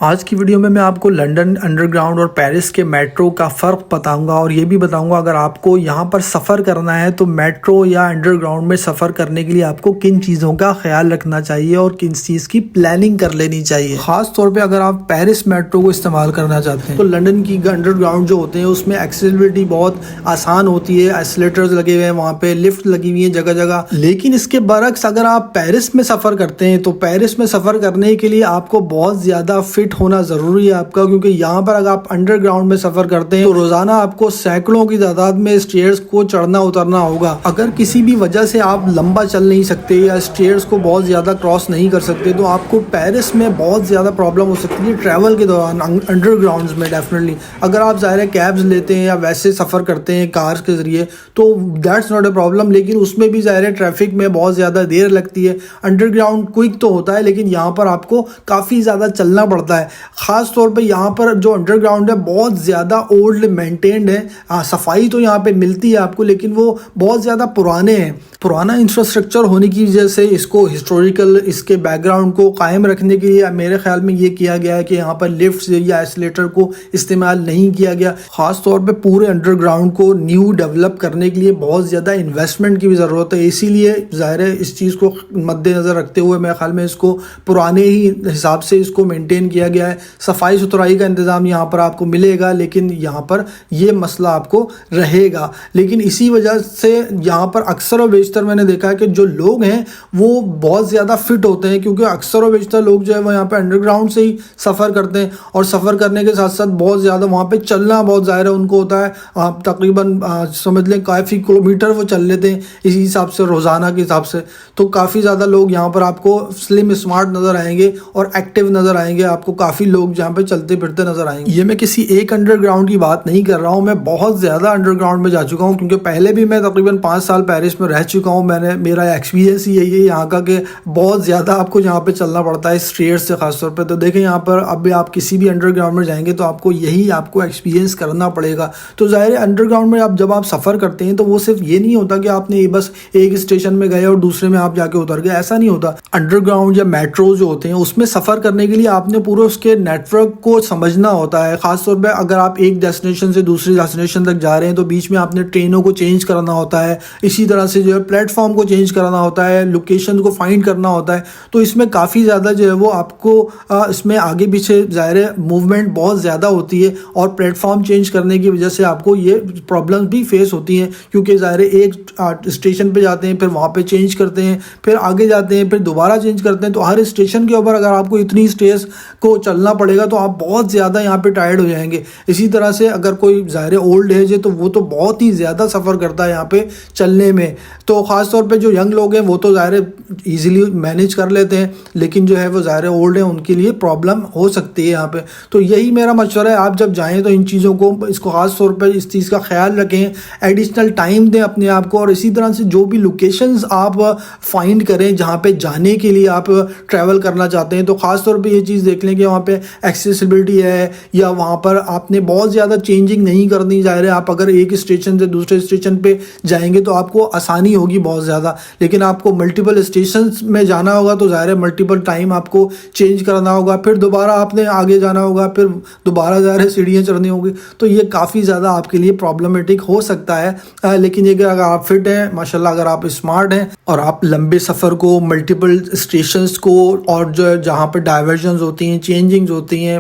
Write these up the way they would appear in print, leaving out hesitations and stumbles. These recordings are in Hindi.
आज की वीडियो में मैं आपको लंदन अंडरग्राउंड और पेरिस के मेट्रो का फ़र्क बताऊंगा और ये भी बताऊंगा अगर आपको यहाँ पर सफ़र करना है तो मेट्रो या अंडरग्राउंड में सफ़र करने के लिए आपको किन चीज़ों का ख्याल रखना चाहिए और किन चीज़ की प्लानिंग कर लेनी चाहिए। ख़ास तौर पे अगर आप पेरिस मेट्रो को इस्तेमाल करना चाहते हैं तो लंदन की अंडरग्राउंड जो होते हैं उसमें एक्सेसिबिलिटी बहुत आसान होती है, एस्केलेटर्स लगे हुए हैं, वहाँ पे लिफ्ट लगी हुई है जगह जगह। लेकिन इसके बरक्स अगर आप पेरिस में सफ़र करते हैं तो पेरिस में सफ़र करने के लिए आपको बहुत ज़्यादा होना जरूरी है आपका, क्योंकि यहाँ पर अगर आप अंडरग्राउंड में सफर करते हैं तो रोजाना आपको सैकड़ों की तादाद में स्टेयर्स को चढ़ना उतरना होगा। अगर किसी भी वजह से आप लंबा चल नहीं सकते या स्टेयर्स को बहुत ज्यादा क्रॉस नहीं कर सकते तो आपको पेरिस में बहुत ज्यादा प्रॉब्लम हो सकती है ट्रैवल के दौरान अंडरग्राउंड में। डेफिनेटली अगर आप ज़ाहिर कैब्स लेते हैं या वैसे सफर करते हैं कार के जरिए तो दैट्स नॉट अ प्रॉब्लम, लेकिन उसमें भी ज़ाहिर ट्रैफिक में बहुत ज़्यादा देर लगती है। अंडरग्राउंड क्विक तो होता है लेकिन यहाँ पर आपको काफ़ी ज़्यादा चलना पड़ता है। ख़ास तौर पे यहाँ पर जो अंडरग्राउंड है बहुत ज़्यादा ओल्ड मेंटेन्ड है। सफाई तो यहाँ पे मिलती है आपको लेकिन वो बहुत ज़्यादा पुराने हैं। पुराना इंफ्रास्ट्रक्चर होने की वजह से इसको हिस्टोरिकल इसके बैकग्राउंड को कायम रखने के लिए मेरे ख्याल में ये किया गया है कि यहाँ पर लिफ्ट्स या एस्केलेटर को इस्तेमाल नहीं किया गया। ख़ास तौर पे पूरे अंडरग्राउंड को न्यू डेवलप करने के लिए बहुत ज़्यादा इन्वेस्टमेंट की भी ज़रूरत है, इसीलिए ज़ाहिर है इस चीज़ को मद्देनज़र रखते हुए मेरे ख्याल में इसको पुराने ही हिसाब से इसको मेंटेन किया गया है। सफाई सुथराई का इंतज़ाम यहाँ पर आपको मिलेगा लेकिन यहाँ पर ये मसला आपको रहेगा। लेकिन इसी वजह से यहाँ पर अक्सर और बेशतर मैंने देखा है कि जो लोग हैं वो बहुत ज़्यादा फिट होते हैं, क्योंकि अक्सर और बेशतर लोग जो है वो यहाँ पे अंडरग्राउंड से ही सफ़र करते हैं और सफ़र करने के साथ साथ बहुत ज़्यादा वहाँ पे चलना बहुत ज़ाहिर है उनको होता है। आप तकरीबन समझ लें काफ़ी किलोमीटर वो चल लेते हैं इसी हिसाब से रोज़ाना के हिसाब से। तो काफ़ी ज़्यादा लोग यहाँ पर आपको स्लिम स्मार्ट नज़र आएंगे और एक्टिव नज़र आएंगे। आपको काफ़ी लोग जहाँ पे चलते फिरते नजर आएंगे। ये मैं किसी एक अंडरग्राउंड की बात नहीं कर रहा हूँ, मैं बहुत ज़्यादा अंडरग्राउंड में जा चुका हूँ, क्योंकि पहले भी मैं तकरीबन 5 साल पेरिस में रह चुका हूँ। मेरा एक्सपीरियंस ही यही है यहाँ का कि बहुत ज़्यादा आपको यहाँ पे चलना पड़ता है स्ट्रेयर्स से खासतौर पे। तो देखें यहाँ पर अब भी आप किसी भी अंडरग्राउंड में जाएंगे तो आपको यही आपको एक्सपीरियंस करना पड़ेगा। तो ज़ाहिर है अंडरग्राउंड में जब आप सफ़र करते हैं तो वो सिर्फ ये नहीं होता कि आपने बस एक स्टेशन में गए और दूसरे में आप जाके उतर गए, ऐसा नहीं होता। अंडरग्राउंड या मेट्रो जो होते हैं उसमें सफ़र करने के लिए आपने पूरे उसके नेटवर्क को समझना होता है। खासतौर पे अगर आप एक डेस्टिनेशन से दूसरी डेस्टिनेशन तक जा रहे हैं तो बीच में आपने ट्रेनों को चेंज करना होता है, इसी तरह से जो है प्लेटफॉर्म को चेंज करना होता है, लोकेशन को फाइंड करना होता है। तो इसमें काफ़ी ज़्यादा जो है वो आपको इसमें आगे पीछे ज़ाहिर है मूवमेंट बहुत ज़्यादा होती है और प्लेटफॉर्म चेंज करने की वजह से आपको ये प्रॉब्लम्स भी फेस होती हैं, क्योंकि ज़ाहिर है एक स्टेशन पर जाते हैं फिर वहाँ पर चेंज करते हैं, फिर आगे जाते हैं, फिर दोबारा चेंज करते हैं। तो हर स्टेशन के ऊपर अगर आपको इतनी स्टेज को चलना पड़ेगा तो आप बहुत ज़्यादा यहाँ पे टायर्ड हो जाएंगे। इसी तरह से अगर कोई ज़ाहिर ओल्ड एज है तो वो तो बहुत ही ज़्यादा सफ़र करता है यहाँ पे चलने में। तो ख़ास तौर पे जो यंग लोग हैं वो तो ज़ाहिर इजीली मैनेज कर लेते हैं, लेकिन जो है वो ज़ाहिर ओल्ड है उनके लिए प्रॉब्लम हो सकती है यहाँ पे। तो यही मेरा मशवरा है, आप जब जाएँ तो इन चीज़ों को इसको ख़ास तौर पर इस चीज़ का ख्याल रखें, एडिशनल टाइम दें अपने आप को, और इसी तरह से जो भी लोकेशंस आप फाइंड करें जहाँ पे जाने के लिए आप ट्रैवल करना चाहते हैं तो ख़ास तौर पे ये चीज़ देख लें कि वहाँ पे एक्सेसिबिलिटी है या वहाँ पर आपने बहुत ज़्यादा चेंजिंग नहीं करनी। ज़ाहिर है आप अगर एक स्टेशन से दूसरे स्टेशन पे जाएंगे तो आपको आसानी होगी बहुत ज़्यादा, लेकिन आपको मल्टीपल स्टेशन में जाना होगा तो ज़ाहिर है मल्टीपल टाइम आपको चेंज करना होगा, फिर दोबारा आपने आगे जाना होगा, फिर दोबारा ज़ाहिर है सीढ़ियाँ चढ़नी होगी। तो ये काफ़ी ज़्यादा आपके लिए प्रॉब्लमेटिक हो सकता है। लेकिन ये कि अगर आप फिट हैं माशाल्लाह, अगर आप स्मार्ट हैं और आप लंबे सफ़र को, मल्टीपल स्टेशंस को और जो जहाँ पर डाइवर्जन होती हैं, चेंजिंग्स होती हैं,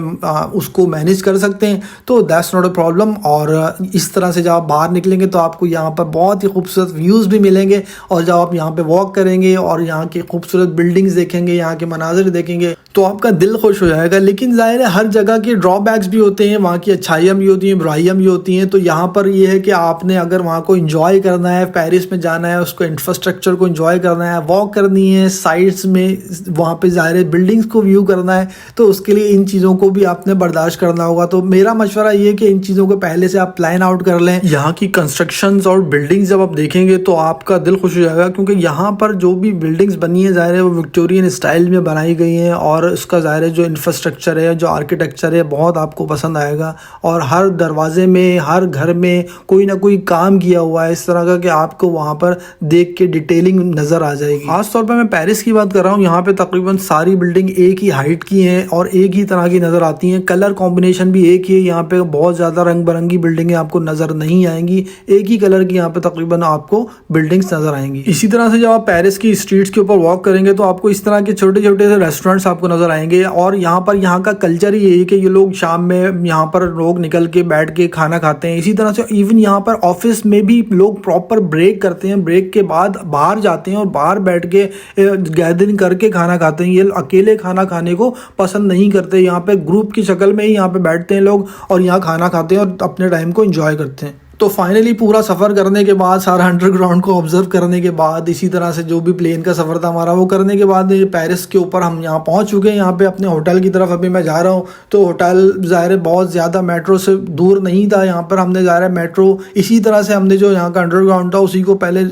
उसको मैनेज कर सकते हैं तो दैट्स नॉट अ प्रॉब्लम। और इस तरह से जब आप बाहर निकलेंगे तो आपको यहाँ पर बहुत ही खूबसूरत व्यूज़ भी मिलेंगे, और जब आप यहाँ पे वॉक करेंगे और यहाँ की खूबसूरत बिल्डिंग्स देखेंगे, यहाँ के मनाज़र देखेंगे तो आपका दिल खुश हो जाएगा। लेकिन ज़ाहिर है हर जगह के ड्रॉबैक्स भी होते हैं, वहाँ की अच्छाइयाँ भी होती हैं, बुराइयाँ भी होती हैं। तो यहाँ पर ये है कि आपने अगर वहाँ को इंजॉय करना है, पेरिस में जाना है, उसको इंफ्रास्ट्रक्चर को इंजॉय करना है, वॉक करनी है साइड्स में, वहाँ पे ज़ाहिर है बिल्डिंग्स को व्यू करना है, तो उसके लिए इन चीज़ों को भी आपने बर्दाश्त करना होगा। तो मेरा मशवरा ये है कि इन चीज़ों को पहले से आप प्लान आउट कर लें। यहाँ की कंस्ट्रक्शंस और बिल्डिंग्स जब आप देखेंगे तो आपका दिल खुश हो जाएगा, क्योंकि यहाँ पर जो भी बिल्डिंग्स बनी है ज़ाहिर है वो विक्टोरियन स्टाइल में बनाई गई हैं और उसका ज़ाहिर है जो इंफ्रास्ट्रक्चर है, जो आर्किटेक्चर है बहुत आपको पसंद आएगा। और हर दरवाजे में, हर घर में कोई ना कोई काम किया हुआ है इस तरह का कि आपको वहाँ पर देख के डिटेलिंग नज़र आ जाएगी। खास तौर पर मैं पेरिस की बात कर रहा हूँ, यहाँ पे तकरीबन सारी बिल्डिंग एक ही हाइट की हैं और और एक ही तरह की नज़र आती हैं। कलर कॉम्बिनेशन भी एक ही है, यहाँ पे बहुत ज़्यादा रंग बिरंगी बिल्डिंगें आपको नज़र नहीं आएंगी, एक ही कलर की यहाँ पे तकरीबन आपको बिल्डिंग्स नज़र आएंगी। इसी तरह से जब आप पेरिस की स्ट्रीट्स के ऊपर वॉक करेंगे तो आपको इस तरह के छोटे छोटे से रेस्टोरेंट्स आपको नज़र आएंगे। और यहाँ पर यहाँ का कल्चर ही यही कि ये लोग शाम में यहाँ पर लोग निकल के बैठ के खाना खाते हैं। इसी तरह से इवन यहाँ पर ऑफिस में भी लोग प्रॉपर ब्रेक करते हैं, ब्रेक के बाद बाहर जाते हैं और बाहर बैठ के गैदरिंग करके खाना खाते हैं। ये अकेले खाना खाने को पसंद नहीं करते, यहाँ पे ग्रुप की शक्ल में ही यहाँ पे बैठते हैं लोग और यहाँ खाना खाते हैं और अपने टाइम को एंजॉय करते हैं। तो फाइनली पूरा सफ़र करने के बाद, सारा अंडरग्राउंड को ऑब्जर्व करने के बाद, इसी तरह से जो भी प्लेन का सफ़र था हमारा वो करने के बाद पेरिस के ऊपर हम यहाँ पहुँच चुके हैं। यहाँ पे अपने होटल की तरफ अभी मैं जा रहा हूँ। तो होटल ज़ाहिर है बहुत ज़्यादा मेट्रो से दूर नहीं था, यहाँ पर हमने ज़ाहिर है मेट्रो इसी तरह से हमने जो यहाँ का अंडरग्राउंड था उसी को पहले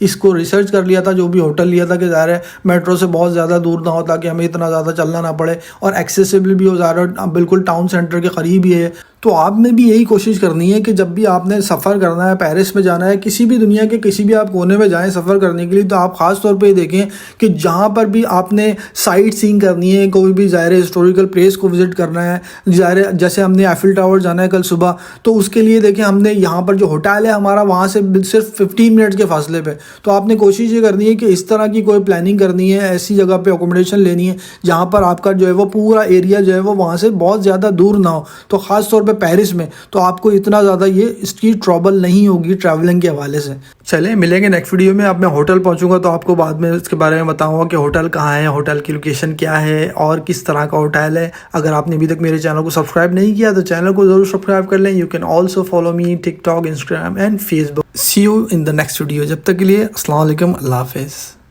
इसको रिसर्च कर लिया था, जो भी होटल लिया था कि ज़ाहिर है मेट्रो से बहुत ज़्यादा दूर ना हो ताकि हमें इतना ज़्यादा चलना ना पड़े और एक्सेसिबल भी हो, ज़्यादा बिल्कुल टाउन सेंटर के करीब ही है। तो आपने भी यही कोशिश करनी है कि जब भी आपने सफ़र करना है, पेरिस में जाना है, किसी भी दुनिया के किसी भी आप कोने में जाएं सफ़र करने के लिए, तो आप ख़ास तौर पे देखें कि जहाँ पर भी आपने साइट सीइंग करनी है, कोई भी ज़ाहिर हिस्टोरिकल प्लेस को विज़िट करना है, ज़ाहिर जैसे हमने एफिल टावर जाना है कल सुबह, तो उसके लिए देखें हमने यहाँ पर जो होटल है हमारा वहाँ से सिर्फ 15 मिनट के फासले पे। तो आपने कोशिश ये करनी है कि इस तरह की कोई प्लानिंग करनी है, ऐसी जगह पे अकोमोडेशन लेनी है जहाँ पर आपका जो है वो पूरा एरिया जो है वो वहाँ से बहुत ज़्यादा दूर ना हो। तो ख़ास तौर पे पेरिस में तो आपको इतना ज़्यादा ये इसकी ट्रबल नहीं होगी ट्रैवलिंग के हवाले से। चलें मिलेंगे नेक्स्ट वीडियो में। अब मैं होटल पहुंचूंगा तो आपको बाद में इसके बारे में बताऊंगा कि होटल कहाँ है, होटल की लोकेशन क्या है और किस तरह का होटल है। अगर आपने अभी तक मेरे चैनल को सब्सक्राइब नहीं किया तो चैनल को ज़रूर सब्सक्राइब कर लें। You can also follow me TikTok, Instagram and Facebook. See you in the next video. जब तक के लिए अस्सलाम वालेकुम, अल्लाह हाफिज़।